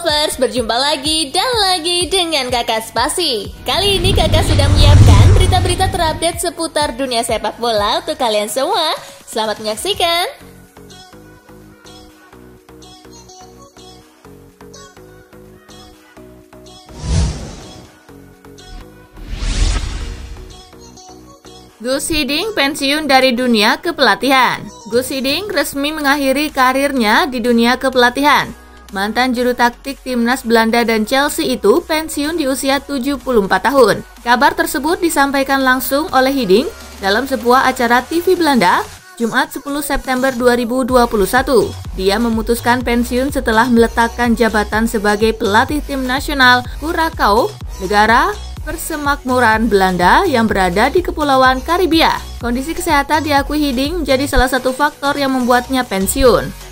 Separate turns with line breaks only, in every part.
Lovers, berjumpa lagi dan lagi dengan Kakak Spasi. Kali ini Kakak sudah menyiapkan berita-berita terupdate seputar dunia sepak bola untuk kalian semua. Selamat menyaksikan. Gus Hiddink pensiun dari dunia kepelatihan. Gus Hiddink resmi mengakhiri karirnya di dunia kepelatihan. Mantan juru taktik timnas Belanda dan Chelsea itu pensiun di usia 74 tahun. Kabar tersebut disampaikan langsung oleh Hiddink dalam sebuah acara TV Belanda, Jumat 10 September 2021. Dia memutuskan pensiun setelah meletakkan jabatan sebagai pelatih tim nasional Curaçao, negara Persemakmuran Belanda yang berada di Kepulauan Karibia. Kondisi kesehatan diakui Hiddink menjadi salah satu faktor yang membuatnya pensiun.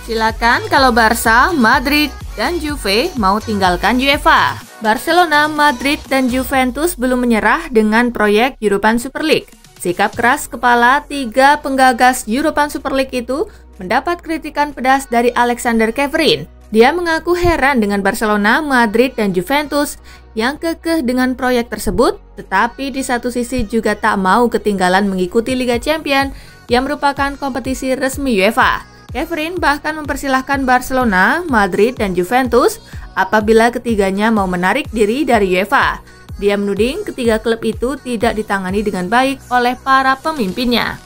Silakan kalau Barca, Madrid, dan Juve mau tinggalkan UEFA. Barcelona, Madrid, dan Juventus belum menyerah dengan proyek European Super League. Sikap keras kepala tiga penggagas European Super League itu mendapat kritikan pedas dari Alexander Ceferin. Dia mengaku heran dengan Barcelona, Madrid, dan Juventus yang kekeh dengan proyek tersebut, tetapi di satu sisi juga tak mau ketinggalan mengikuti Liga Champions yang merupakan kompetisi resmi UEFA. Ceferin bahkan mempersilahkan Barcelona, Madrid, dan Juventus apabila ketiganya mau menarik diri dari UEFA. Dia menuding ketiga klub itu tidak ditangani dengan baik oleh para pemimpinnya.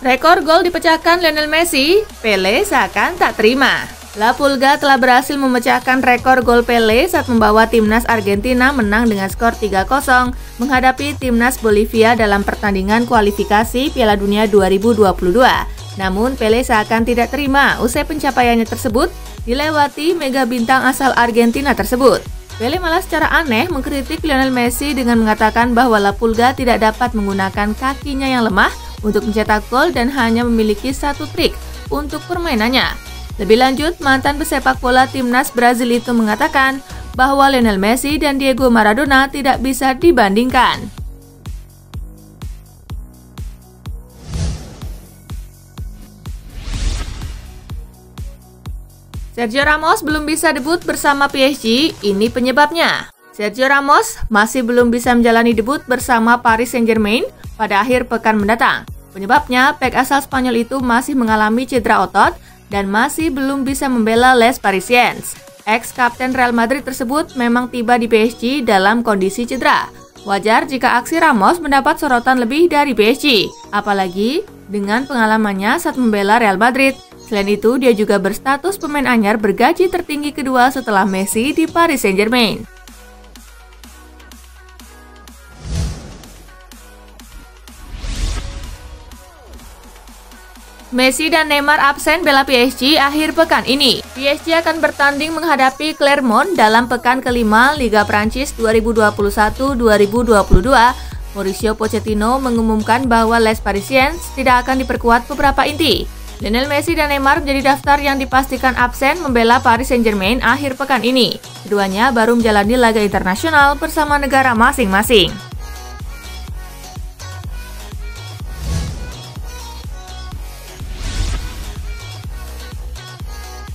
Rekor gol dipecahkan Lionel Messi, Pele seakan tak terima. La Pulga telah berhasil memecahkan rekor gol Pele saat membawa timnas Argentina menang dengan skor 3-0 menghadapi timnas Bolivia dalam pertandingan kualifikasi Piala Dunia 2022. Namun Pele seakan tidak terima usai pencapaiannya tersebut dilewati mega bintang asal Argentina tersebut. Pele malah secara aneh mengkritik Lionel Messi dengan mengatakan bahwa La Pulga tidak dapat menggunakan kakinya yang lemah untuk mencetak gol dan hanya memiliki satu trik untuk permainannya. Lebih lanjut, mantan pesepak bola timnas Brazil itu mengatakan bahwa Lionel Messi dan Diego Maradona tidak bisa dibandingkan. Sergio Ramos belum bisa debut bersama PSG, ini penyebabnya. Sergio Ramos masih belum bisa menjalani debut bersama Paris Saint-Germain pada akhir pekan mendatang. Penyebabnya, bek asal Spanyol itu masih mengalami cedera otot dan masih belum bisa membela Les Parisiens. Ex-kapten Real Madrid tersebut memang tiba di PSG dalam kondisi cedera. Wajar jika aksi Ramos mendapat sorotan lebih dari PSG, apalagi dengan pengalamannya saat membela Real Madrid. Selain itu, dia juga berstatus pemain anyar bergaji tertinggi kedua setelah Messi di Paris Saint-Germain. Messi dan Neymar absen bela PSG akhir pekan ini. PSG akan bertanding menghadapi Clermont dalam pekan kelima Liga Prancis 2021-2022. Mauricio Pochettino mengumumkan bahwa Les Parisiens tidak akan diperkuat beberapa inti. Lionel Messi dan Neymar menjadi daftar yang dipastikan absen membela Paris Saint-Germain akhir pekan ini. Keduanya baru menjalani laga internasional bersama negara masing-masing.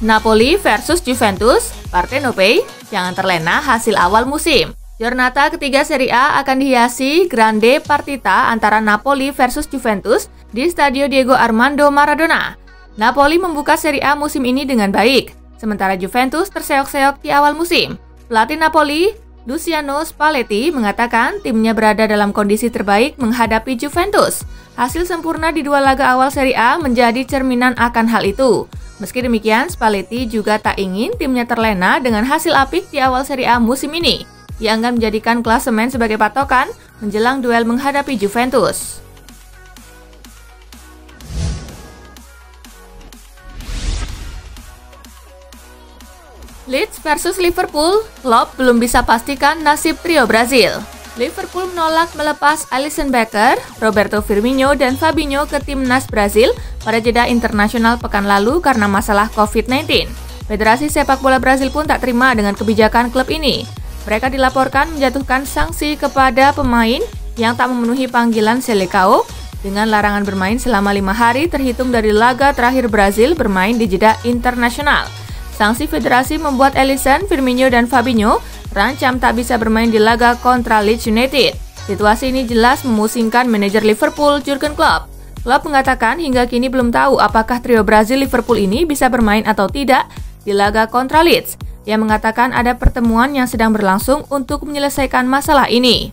Napoli versus Juventus, Partenopei, jangan terlena hasil awal musim. Giornata ketiga Serie A akan dihiasi grande partita antara Napoli versus Juventus di Stadio Diego Armando Maradona. Napoli membuka Serie A musim ini dengan baik, sementara Juventus terseok-seok di awal musim. Pelatih Napoli, Luciano Spalletti, mengatakan timnya berada dalam kondisi terbaik menghadapi Juventus. Hasil sempurna di dua laga awal Serie A menjadi cerminan akan hal itu. Meski demikian, Spalletti juga tak ingin timnya terlena dengan hasil apik di awal Serie A musim ini. Ia akan menjadikan klasemen sebagai patokan menjelang duel menghadapi Juventus. Leeds versus Liverpool, Klopp belum bisa pastikan nasib trio Brazil. Liverpool menolak melepas Alisson Becker, Roberto Firmino, dan Fabinho ke timnas Brazil pada jeda internasional pekan lalu karena masalah COVID-19. Federasi Sepak Bola Brasil pun tak terima dengan kebijakan klub ini. Mereka dilaporkan menjatuhkan sanksi kepada pemain yang tak memenuhi panggilan Seleção dengan larangan bermain selama 5 hari terhitung dari laga terakhir Brasil bermain di jeda internasional. Sanksi federasi membuat Alisson, Firmino, dan Fabinho terancam tak bisa bermain di laga kontra Leeds United. Situasi ini jelas memusingkan manajer Liverpool, Jurgen Klopp. Klopp mengatakan hingga kini belum tahu apakah trio Brazil Liverpool ini bisa bermain atau tidak di laga kontra Leeds. Ia mengatakan ada pertemuan yang sedang berlangsung untuk menyelesaikan masalah ini.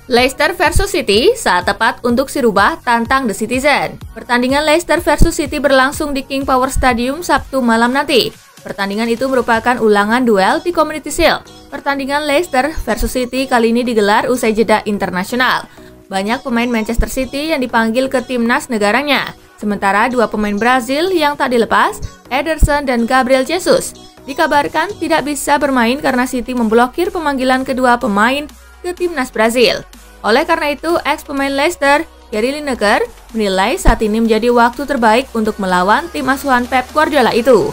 Leicester versus City saat tepat untuk si rubah tantang The Citizen. Pertandingan Leicester versus City berlangsung di King Power Stadium Sabtu malam nanti. Pertandingan itu merupakan ulangan duel di Community Shield. Pertandingan Leicester versus City kali ini digelar usai jeda internasional. Banyak pemain Manchester City yang dipanggil ke timnas negaranya. Sementara dua pemain Brazil yang tak dilepas, Ederson dan Gabriel Jesus, dikabarkan tidak bisa bermain karena City memblokir pemanggilan kedua pemain ke timnas Brazil. Oleh karena itu, ex-pemain Leicester, Gary Lineker, menilai saat ini menjadi waktu terbaik untuk melawan tim asuhan Pep Guardiola itu.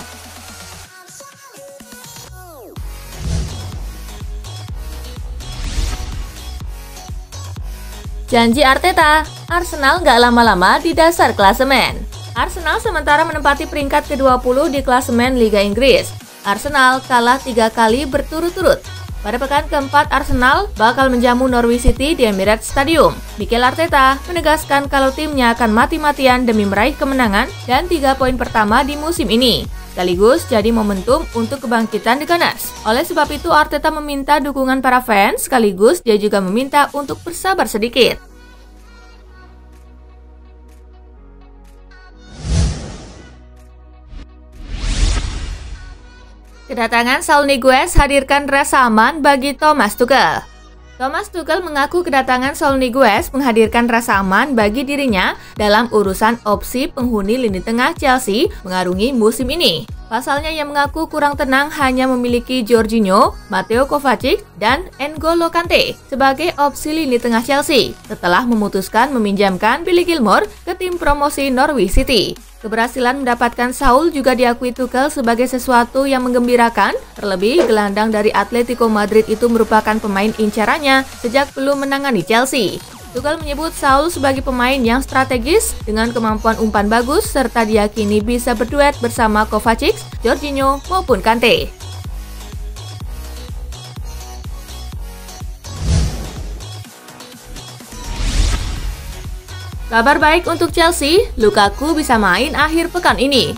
Janji Arteta, Arsenal nggak lama-lama di dasar klasemen. Arsenal sementara menempati peringkat ke-20 di klasemen Liga Inggris. Arsenal kalah 3 kali berturut-turut. Pada pekan keempat, Arsenal bakal menjamu Norwich City di Emirates Stadium. Mikel Arteta menegaskan kalau timnya akan mati-matian demi meraih kemenangan dan 3 poin pertama di musim ini, sekaligus jadi momentum untuk kebangkitan The Gunners. Oleh sebab itu, Arteta meminta dukungan para fans, sekaligus dia juga meminta untuk bersabar sedikit. Kedatangan Saul Niguez hadirkan rasa aman bagi Thomas Tuchel. Thomas Tuchel mengaku kedatangan Saul Niguez menghadirkan rasa aman bagi dirinya dalam urusan opsi penghuni lini tengah Chelsea mengarungi musim ini. Pasalnya ia mengaku kurang tenang hanya memiliki Jorginho, Mateo Kovacic, dan N'Golo Kante sebagai opsi lini tengah Chelsea setelah memutuskan meminjamkan Billy Gilmour ke tim promosi Norwich City. Keberhasilan mendapatkan Saul juga diakui Tuchel sebagai sesuatu yang menggembirakan, terlebih gelandang dari Atletico Madrid itu merupakan pemain incarannya sejak belum menangani Chelsea. Tuchel menyebut Saul sebagai pemain yang strategis dengan kemampuan umpan bagus serta diyakini bisa berduet bersama Kovacic, Jorginho maupun Kante. Kabar baik untuk Chelsea, Lukaku bisa main akhir pekan ini.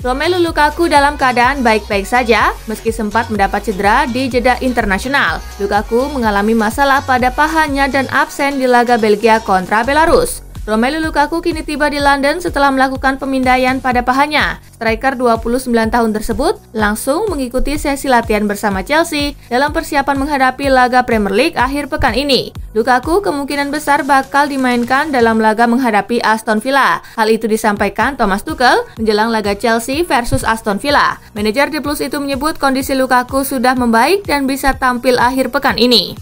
Romelu Lukaku dalam keadaan baik-baik saja meski sempat mendapat cedera di jeda internasional. Lukaku mengalami masalah pada pahanya dan absen di laga Belgia kontra Belarus. Romelu Lukaku kini tiba di London setelah melakukan pemindaian pada pahanya. Striker 29 tahun tersebut langsung mengikuti sesi latihan bersama Chelsea dalam persiapan menghadapi laga Premier League akhir pekan ini. Lukaku kemungkinan besar bakal dimainkan dalam laga menghadapi Aston Villa. Hal itu disampaikan Thomas Tuchel menjelang laga Chelsea versus Aston Villa. Manajer The Blues itu menyebut kondisi Lukaku sudah membaik dan bisa tampil akhir pekan ini.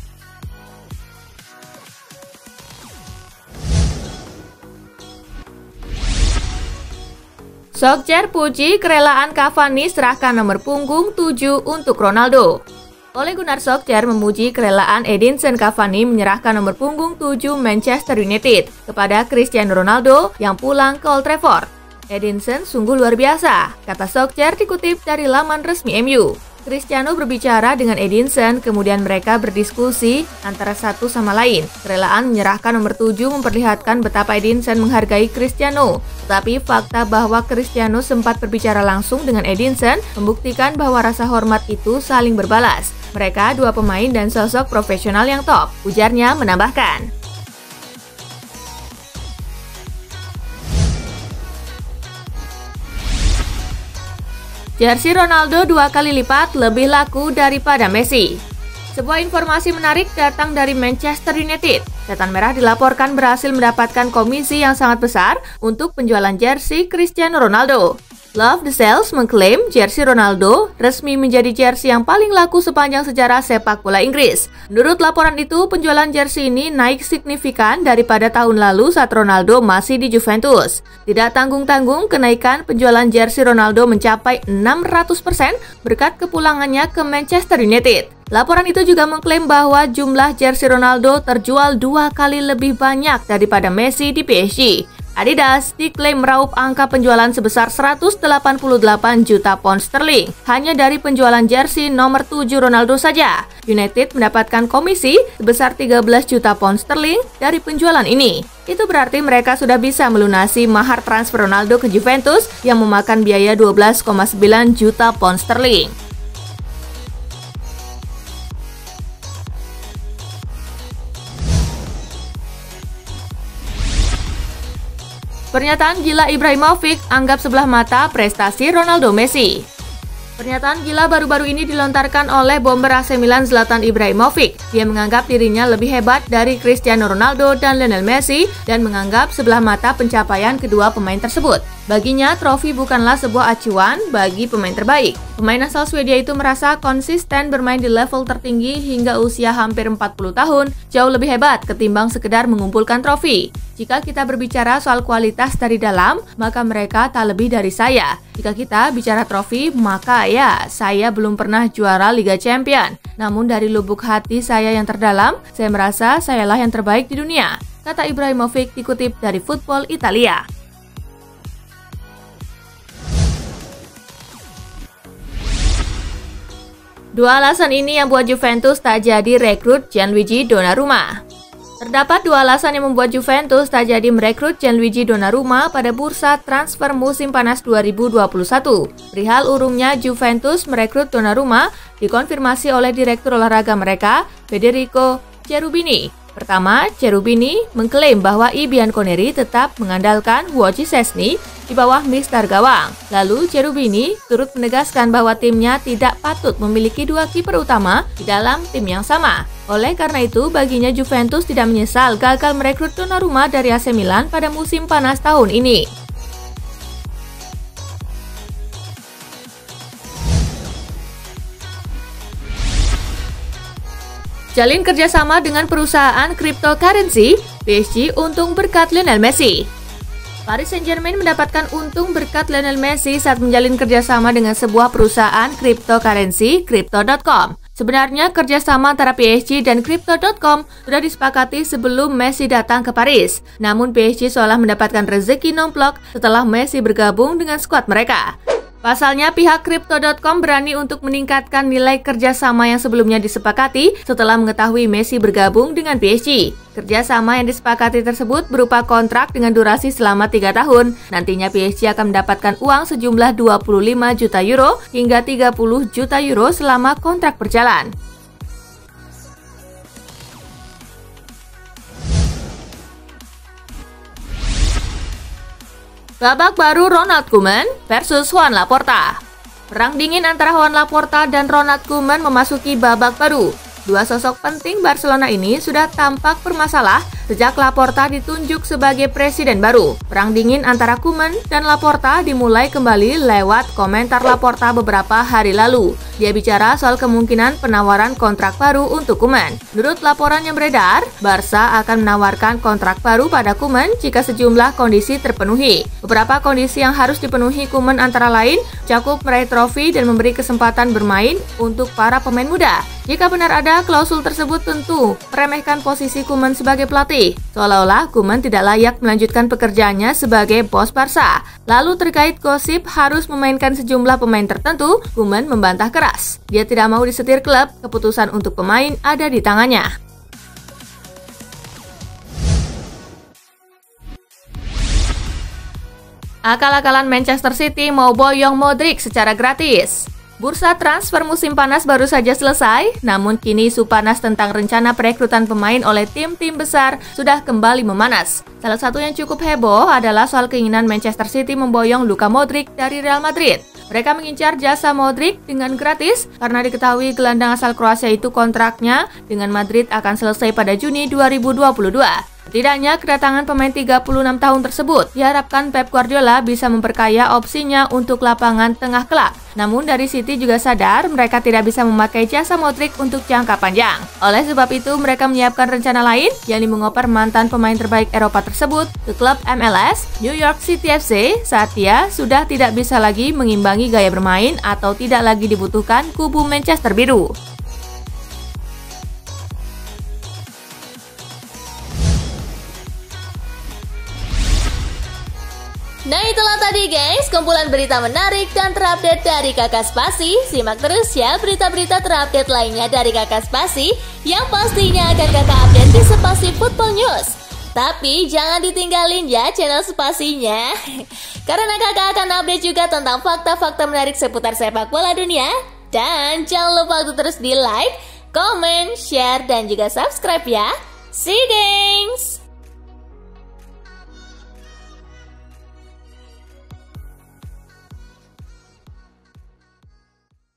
Solskjaer puji kerelaan Cavani serahkan nomor punggung 7 untuk Ronaldo. Ole Gunnar Solskjaer memuji kerelaan Edinson Cavani menyerahkan nomor punggung 7 Manchester United kepada Cristiano Ronaldo yang pulang ke Old Trafford. Edinson sungguh luar biasa, kata Solskjaer dikutip dari laman resmi MU. Cristiano berbicara dengan Edinson, kemudian mereka berdiskusi antara satu sama lain. Kerelaan menyerahkan nomor 7 memperlihatkan betapa Edinson menghargai Cristiano. Tetapi fakta bahwa Cristiano sempat berbicara langsung dengan Edinson membuktikan bahwa rasa hormat itu saling berbalas. Mereka dua pemain dan sosok profesional yang top, ujarnya menambahkan. Jersey Ronaldo 2 kali lipat lebih laku daripada Messi. Sebuah informasi menarik datang dari Manchester United. Setan Merah dilaporkan berhasil mendapatkan komisi yang sangat besar untuk penjualan jersey Cristiano Ronaldo. Love the Sales mengklaim jersey Ronaldo resmi menjadi jersey yang paling laku sepanjang sejarah sepak bola Inggris. Menurut laporan itu, penjualan jersey ini naik signifikan daripada tahun lalu saat Ronaldo masih di Juventus. Tidak tanggung-tanggung, kenaikan penjualan jersey Ronaldo mencapai 600% berkat kepulangannya ke Manchester United. Laporan itu juga mengklaim bahwa jumlah jersey Ronaldo terjual 2 kali lebih banyak daripada Messi di PSG. Adidas diklaim meraup angka penjualan sebesar 188 juta pound sterling hanya dari penjualan jersey nomor 7 Ronaldo saja. United mendapatkan komisi sebesar 13 juta pound sterling dari penjualan ini. Itu berarti mereka sudah bisa melunasi mahar transfer Ronaldo ke Juventus yang memakan biaya 12,9 juta pound sterling. Pernyataan gila Ibrahimovic anggap sebelah mata prestasi Ronaldo Messi. Pernyataan gila baru-baru ini dilontarkan oleh bomber AC Milan Zlatan Ibrahimovic. Dia menganggap dirinya lebih hebat dari Cristiano Ronaldo dan Lionel Messi dan menganggap sebelah mata pencapaian kedua pemain tersebut. Baginya, trofi bukanlah sebuah acuan bagi pemain terbaik. Pemain asal Swedia itu merasa konsisten bermain di level tertinggi hingga usia hampir 40 tahun, jauh lebih hebat ketimbang sekedar mengumpulkan trofi. Jika kita berbicara soal kualitas dari dalam, maka mereka tak lebih dari saya. Jika kita bicara trofi, maka ya, saya belum pernah juara Liga Champion. Namun dari lubuk hati saya yang terdalam, saya merasa sayalah yang terbaik di dunia, kata Ibrahimovic dikutip dari Football Italia. Dua alasan ini yang buat Juventus tak jadi rekrut Gianluigi Donnarumma. Terdapat dua alasan yang membuat Juventus tak jadi merekrut Gianluigi Donnarumma pada bursa transfer musim panas 2021. Perihal urungnya Juventus merekrut Donnarumma dikonfirmasi oleh direktur olahraga mereka, Federico Cherubini. Pertama, Cherubini mengklaim bahwa I Bianconeri tetap mengandalkan Wojciech Szczesny di bawah mistar gawang. Lalu Cherubini turut menegaskan bahwa timnya tidak patut memiliki dua kiper utama di dalam tim yang sama. Oleh karena itu, baginya Juventus tidak menyesal gagal merekrut Donnarumma dari AC Milan pada musim panas tahun ini. Jalin kerjasama dengan perusahaan cryptocurrency, PSG untung berkat Lionel Messi. Paris Saint-Germain mendapatkan untung berkat Lionel Messi saat menjalin kerjasama dengan sebuah perusahaan cryptocurrency, Crypto.com. Sebenarnya kerjasama antara PSG dan Crypto.com sudah disepakati sebelum Messi datang ke Paris. Namun PSG seolah mendapatkan rezeki nomplok setelah Messi bergabung dengan skuad mereka. Pasalnya, pihak Crypto.com berani untuk meningkatkan nilai kerjasama yang sebelumnya disepakati setelah mengetahui Messi bergabung dengan PSG. Kerjasama yang disepakati tersebut berupa kontrak dengan durasi selama 3 tahun. Nantinya PSG akan mendapatkan uang sejumlah 25 juta euro hingga 30 juta euro selama kontrak berjalan. Babak baru Ronald Koeman versus Joan Laporta. Perang dingin antara Joan Laporta dan Ronald Koeman memasuki babak baru. Dua sosok penting Barcelona ini sudah tampak bermasalah sejak Laporta ditunjuk sebagai presiden baru. Perang dingin antara Koeman dan Laporta dimulai kembali lewat komentar Laporta beberapa hari lalu. Dia bicara soal kemungkinan penawaran kontrak baru untuk Koeman. Menurut laporan yang beredar, Barca akan menawarkan kontrak baru pada Koeman jika sejumlah kondisi terpenuhi. Beberapa kondisi yang harus dipenuhi Koeman antara lain cakup meraih trofi dan memberi kesempatan bermain untuk para pemain muda. Jika benar ada klausul tersebut, tentu meremehkan posisi Koeman sebagai pelatih. Seolah-olah Koeman tidak layak melanjutkan pekerjaannya sebagai bos Barca. Lalu terkait gosip harus memainkan sejumlah pemain tertentu, Koeman membantah keras. Dia tidak mau disetir klub, keputusan untuk pemain ada di tangannya. Akal-akalan Manchester City mau boyong Modric secara gratis. Bursa transfer musim panas baru saja selesai, namun kini isu panas tentang rencana perekrutan pemain oleh tim-tim besar sudah kembali memanas. Salah satu yang cukup heboh adalah soal keinginan Manchester City memboyong Luka Modric dari Real Madrid. Mereka mengincar jasa Modric dengan gratis karena diketahui gelandang asal Kroasia itu kontraknya dengan Madrid akan selesai pada Juni 2022. Setidaknya kedatangan pemain 36 tahun tersebut diharapkan Pep Guardiola bisa memperkaya opsinya untuk lapangan tengah kelak. Namun dari City juga sadar mereka tidak bisa memakai jasa Modric untuk jangka panjang. Oleh sebab itu mereka menyiapkan rencana lain, yakni mengoper mantan pemain terbaik Eropa tersebut ke klub MLS New York City FC saat dia sudah tidak bisa lagi mengimbangi gaya bermain atau tidak lagi dibutuhkan kubu Manchester Biru.
Nah itulah tadi guys, kumpulan berita menarik dan terupdate dari Kakak Spasi. Simak terus ya berita-berita terupdate lainnya dari Kakak Spasi yang pastinya akan Kakak update di Spasi Football News. Tapi jangan ditinggalin ya channel Spasinya, karena Kakak akan update juga tentang fakta-fakta menarik seputar sepak bola dunia. Dan jangan lupa untuk terus di like, comment, share, dan juga subscribe ya. See you guys!